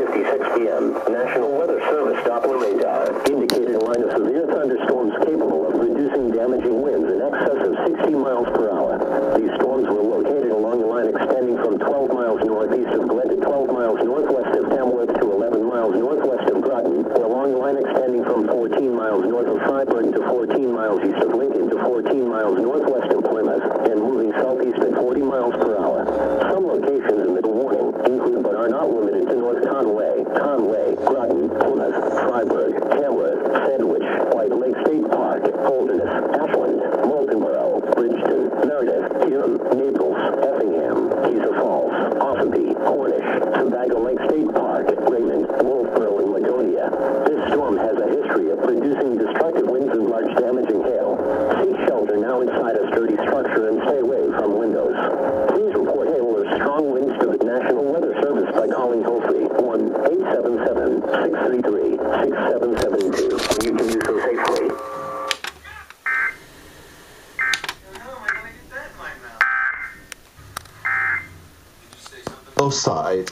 11:56 p.m., National Weather Service Doppler radar indicated a line of severe thunderstorms capable of producing damaging winds in excess of 60 miles per hour. These storms were located along the line extending from 12 miles northeast of Glen to 12 miles northwest of Tamworth to 11 miles northwest of Groton, or along the line extending from 14 miles north of Freiburg to 14 miles east of Lincoln to 14 miles northwest of Plymouth, and moving southeast at 40 miles per hour. Some locations in the warning include but are not limited to North Conway, Groton, Plymouth, Freiburg, Tamworth, Sandwich, White Lake State Park, Holderness, Ashland, Moultonborough, Bridgeton, Meredith, Hume, Naples, Effingham, Keyser Falls, Ossipee, Cornish, Sebago Lake State Park, Raymond, Wolfboro, and Laconia. This storm has a history of producing destructive winds and large damaging hail. Seek shelter now inside a sturdy structure and stay away from windows. Please report hail or strong winds to the National Weather Service by calling toll-free 1-877-633-6772, and you can do so safely. Both sides.